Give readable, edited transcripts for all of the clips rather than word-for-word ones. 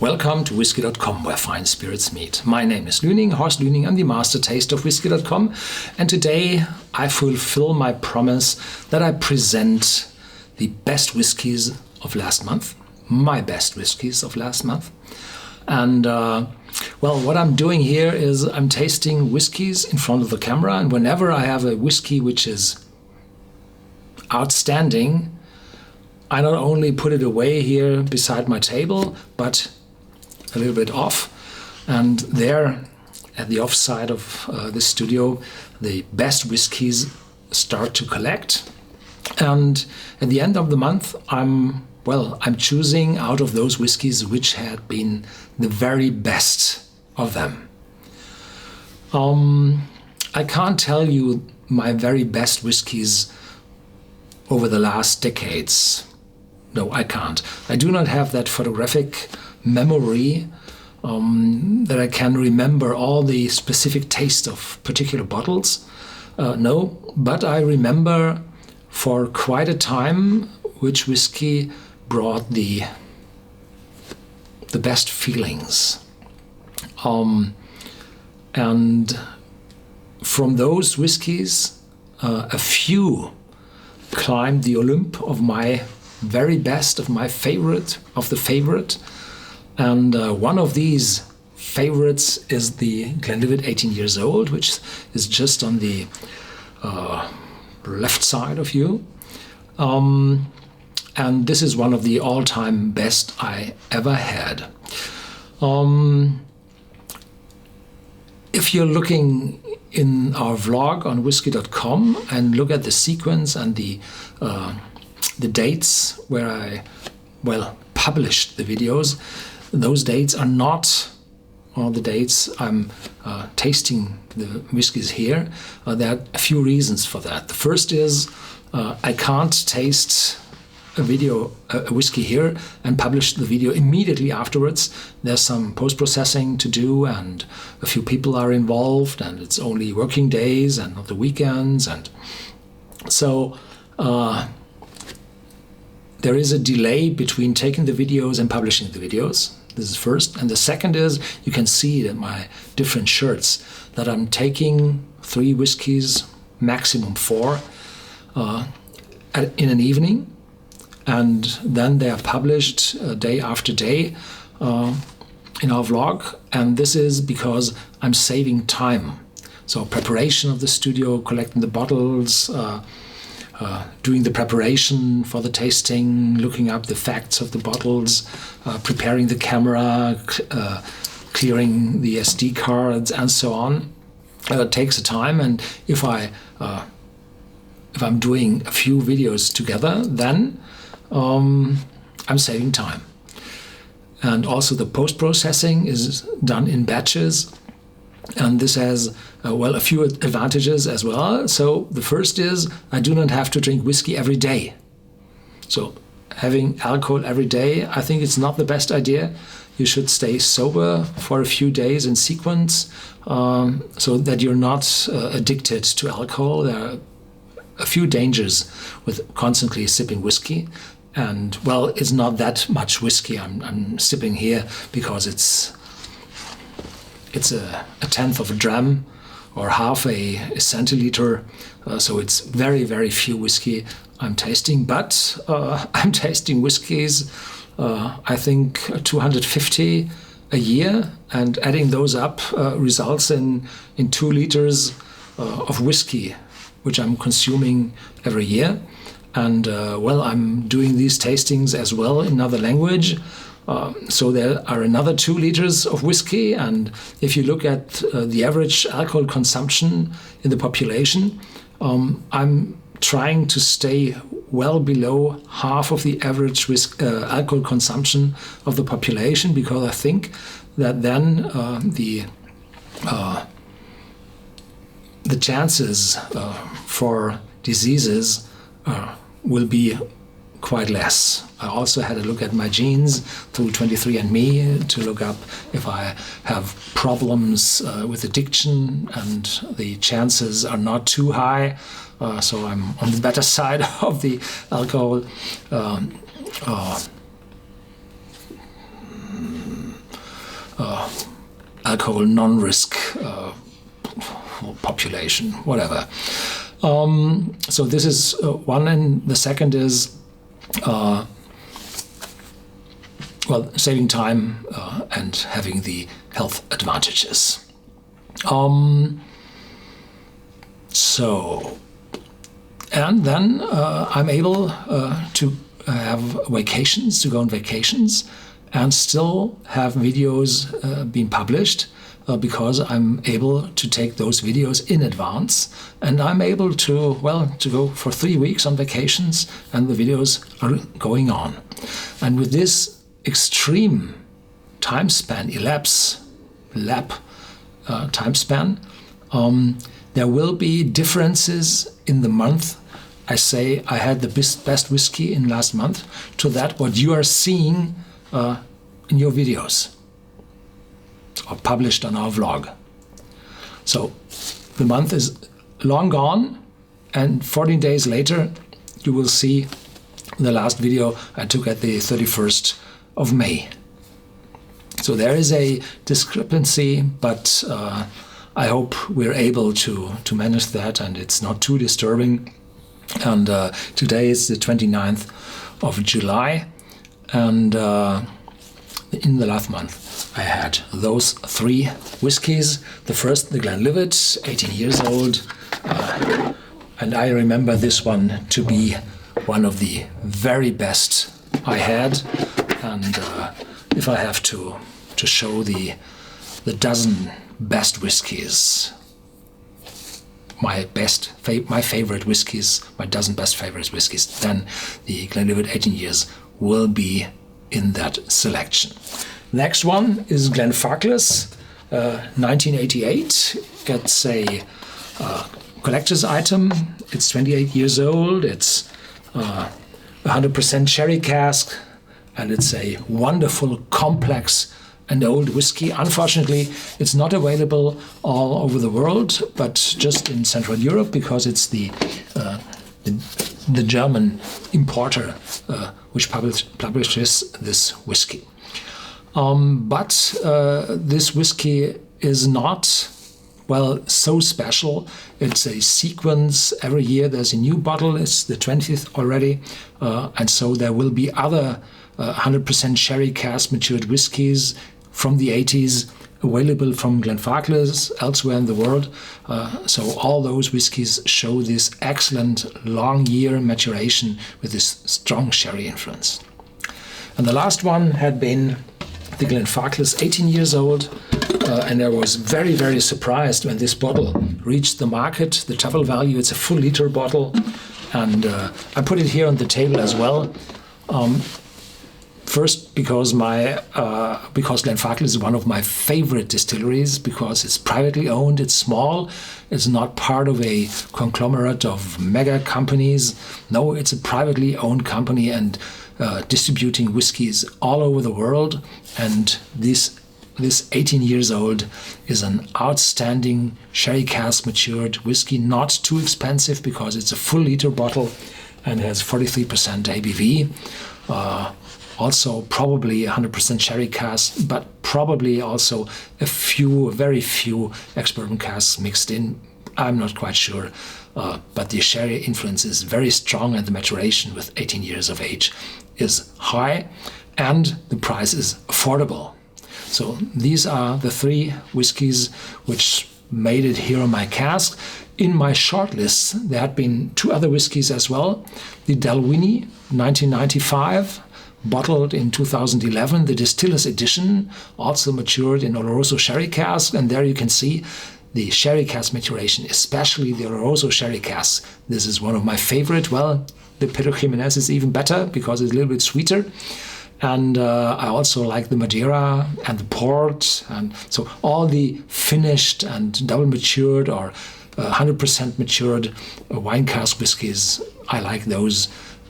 Welcome to Whisky.com, where fine spirits meet. My name is Lüning, Horst Lüning. I'm the master taster of Whisky.com, and today I fulfill my promise that I present the best whiskies of last month, my best whiskies of last month. And well, what I'm doing here is I'm tasting whiskies in front of the camera, and whenever I have a whiskey which is outstanding, I not only put it away here beside my table, but a little bit off. And there, at the off side of the studio, the best whiskies start to collect. And at the end of the month, I'm choosing out of those whiskies which had been the very best of them. I can't tell you my very best whiskies over the last decades. No, I can't. I do not have that photographic memory that I can remember all the specific taste of particular bottles. No, but I remember for quite a time which whiskey brought the best feelings. And from those whiskies, a few climbed the Olymp of my very best, of my favorite, of the favorite. And one of these favorites is the Glenlivet 18 years old, which is just on the left side of you. And this is one of the all-time best I ever had. If you're looking in our vlog on Whisky.com and look at the sequence and the dates where I, published the videos, those dates are not the dates I'm tasting the whiskies here. There are a few reasons for that. The first is I can't taste a whiskey here and publish the video immediately afterwards. There's some post-processing to do, and a few people are involved, and it's only working days and not the weekends, and so there is a delay between taking the videos and publishing the videos. This is first. And the second is, you can see it in my different shirts, that I'm taking 3 whiskies, maximum 4, in an evening. And then they are published day after day in our vlog. And this is because I'm saving time. So preparation of the studio, collecting the bottles, doing the preparation for the tasting, looking up the facts of the bottles, preparing the camera, clearing the SD cards, and so on. It takes a time, and if I'm doing a few videos together, then I'm saving time. And also the post-processing is done in batches. And this has, a few advantages as well. So the first is I do not have to drink whiskey every day. So having alcohol every day, I think it's not the best idea. You should stay sober for a few days in sequence so that you're not addicted to alcohol. There are a few dangers with constantly sipping whiskey. And, it's not that much whiskey I'm sipping here because it's a tenth of a dram or half a centiliter, so it's very, very few whiskey I'm tasting. But I'm tasting whiskies, I think 250 a year, and adding those up results in 2 liters of whiskey, which I'm consuming every year. And I'm doing these tastings as well in another language. So there are another 2 liters of whiskey, and if you look at the average alcohol consumption in the population, I'm trying to stay well below half of the average alcohol consumption of the population, because I think that then the chances for diseases will be quite less. I also had a look at my genes through 23andMe to look up if I have problems with addiction, and the chances are not too high. So I'm on the better side of the alcohol alcohol non-risk population, whatever. So this is one, and the second is saving time and having the health advantages. And then I'm able to have vacations, to go on vacations, and still have videos being published because I'm able to take those videos in advance, and I'm able to go for 3 weeks on vacations, and the videos are going on. And with this extreme time span, time span, there will be differences in the month. I say I had the best whiskey in last month to that what you are seeing in your videos or published on our vlog. So the month is long gone, and 14 days later you will see the last video I took at the 31st of May. So there is a discrepancy, but I hope we're able to manage that, and it's not too disturbing. And today is the 29th of July, and in the last month I had those 3 whiskies. The first, the Glenlivet, 18 years old, and I remember this one to be one of the very best I had. And if I have to show the dozen best whiskies, my favorite whiskies, my dozen best favorite whiskies, then the Glenlivet 18 years will be in that selection. Next one is Glenfarclas, 1988. It's a collector's item. It's 28 years old. It's 100% sherry cask, and it's a wonderful, complex and old whiskey. Unfortunately, it's not available all over the world, but just in Central Europe, because it's the German importer which publishes this whiskey. But this whiskey is not so special. It's a sequence. Every year there's a new bottle. It's the 20th already, and so there will be other 100% sherry cask matured whiskies from the 80s available from Glenfarclas elsewhere in the world. So all those whiskies show this excellent long year maturation with this strong sherry influence. And the last one had been the Glenfarclas, 18 years old, and I was very, very surprised when this bottle reached the market. The travel value, it's a full liter bottle, and I put it here on the table as well. First, because Glenfarclas is one of my favorite distilleries, because it's privately owned, it's small, it's not part of a conglomerate of mega companies. No, it's a privately owned company and distributing whiskies all over the world. And this 18 years old is an outstanding sherry cask matured whiskey, not too expensive because it's a full liter bottle and has 43% ABV. Also probably 100% sherry cask, but probably also very few ex-bourbon casks mixed in. I'm not quite sure, but the sherry influence is very strong, and the maturation with 18 years of age is high, and the price is affordable. So these are the 3 whiskies which made it here on my cask. In my shortlist, there had been 2 other whiskies as well. The Dalwhinnie, 1995, bottled in 2011, the Distiller's Edition, also matured in Oloroso sherry cask, and there you can see the sherry cask maturation, especially the Oloroso sherry cask. This is one of my favorite. Well, the Pedro Jimenez is even better because it's a little bit sweeter. And I also like the Madeira and the port, and so all the finished and double matured or 100% matured wine cask whiskies, I like those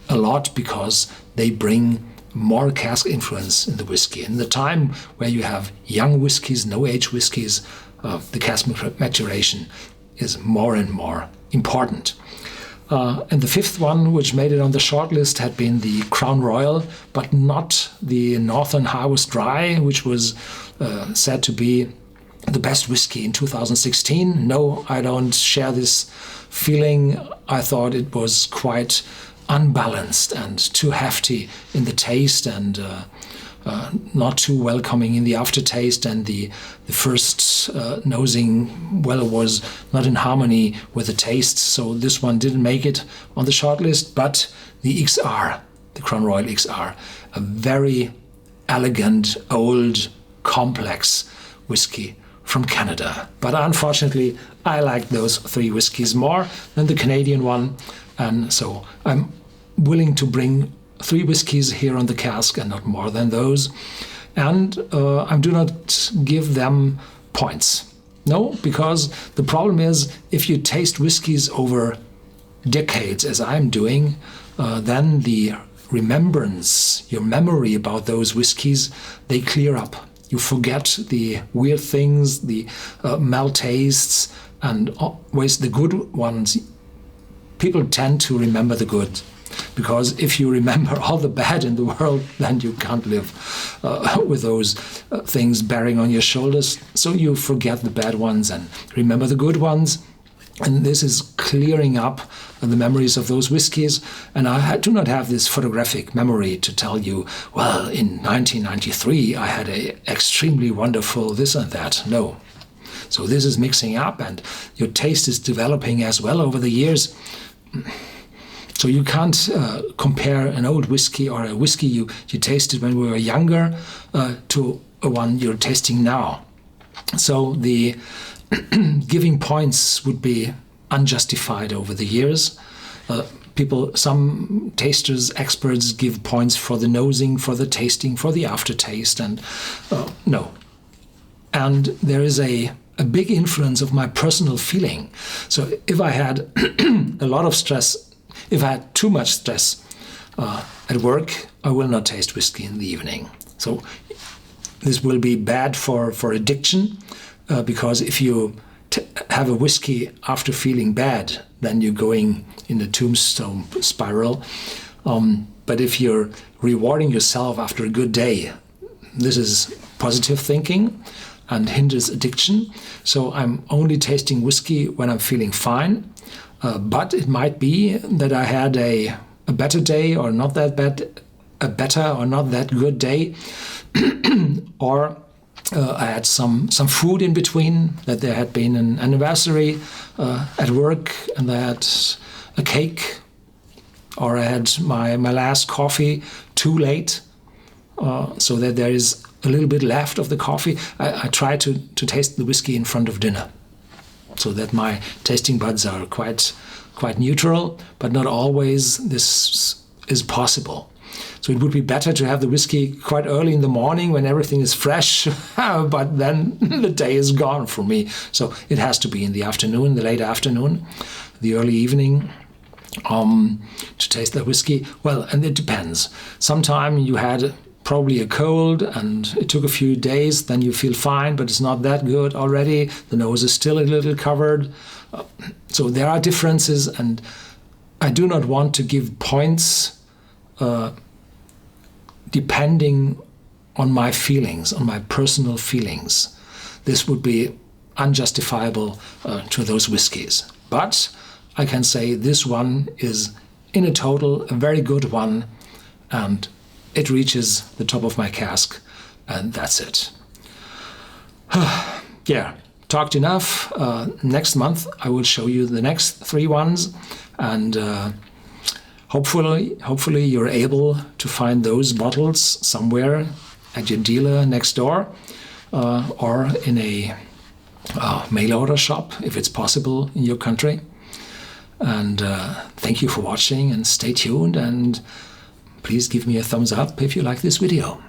a lot because they bring more cask influence in the whiskey. In the time where you have young whiskies, no age whiskies, the cask maturation is more and more important. And the fifth one, which made it on the shortlist, had been the Crown Royal, but not the Northern Harvest Rye, which was said to be the best whiskey in 2016. No, I don't share this feeling. I thought it was quite unbalanced and too hefty in the taste, and not too welcoming in the aftertaste, and the first nosing, well, was not in harmony with the taste. So this one didn't make it on the shortlist. But the XR, the Crown Royal XR, a very elegant, old, complex whiskey from Canada. But unfortunately, I like those three whiskies more than the Canadian one, and so I'm willing to bring three whiskies here on the cask and not more than those. And I do not give them points. No, because the problem is, if you taste whiskies over decades, as I'm doing, then the remembrance, your memory about those whiskies, they clear up. You forget the weird things, the mal tastes, and always the good ones. People tend to remember the good. Because if you remember all the bad in the world, then you can't live with those things bearing on your shoulders. So you forget the bad ones and remember the good ones. And this is clearing up the memories of those whiskies. And I do not have this photographic memory to tell you, well, in 1993, I had an extremely wonderful this and that. No. So this is mixing up, and your taste is developing as well over the years. So you can't compare an old whiskey or a whiskey you tasted when we were younger to a one you're tasting now. So the giving points would be unjustified over the years. Some tasters, experts give points for the nosing, for the tasting, for the aftertaste, and no. And there is a big influence of my personal feeling. So if I had a lot of stress, if I had too much stress at work, I will not taste whiskey in the evening. So this will be bad for addiction, because if you have a whiskey after feeling bad, then you're going in a tombstone spiral. But if you're rewarding yourself after a good day, this is positive thinking and hinders addiction. So I'm only tasting whiskey when I'm feeling fine. But it might be that I had a better day, or not that bad, a better or not that good day, or I had some food in between, that there had been an anniversary at work, and I had a cake, or I had my last coffee too late, so that there is a little bit left of the coffee. I try to taste the whiskey in front of dinner, so that my tasting buds are quite neutral, but not always this is possible. So it would be better to have the whiskey quite early in the morning when everything is fresh, but then the day is gone for me. So it has to be in the afternoon, the late afternoon, the early evening, to taste the whiskey. Well, and it depends. Sometime you had probably a cold and it took a few days, then you feel fine, but it's not that good already. The nose is still a little covered. So there are differences, and I do not want to give points depending on my feelings, on my personal feelings. This would be unjustifiable to those whiskies. But I can say this one is, in a total, a very good one, and it reaches the top of my cask, and that's it. Yeah, talked enough. Next month I will show you the next three ones, and hopefully you're able to find those bottles somewhere at your dealer next door, or in a mail order shop if it's possible in your country. And thank you for watching, and stay tuned, and please give me a thumbs up if you like this video.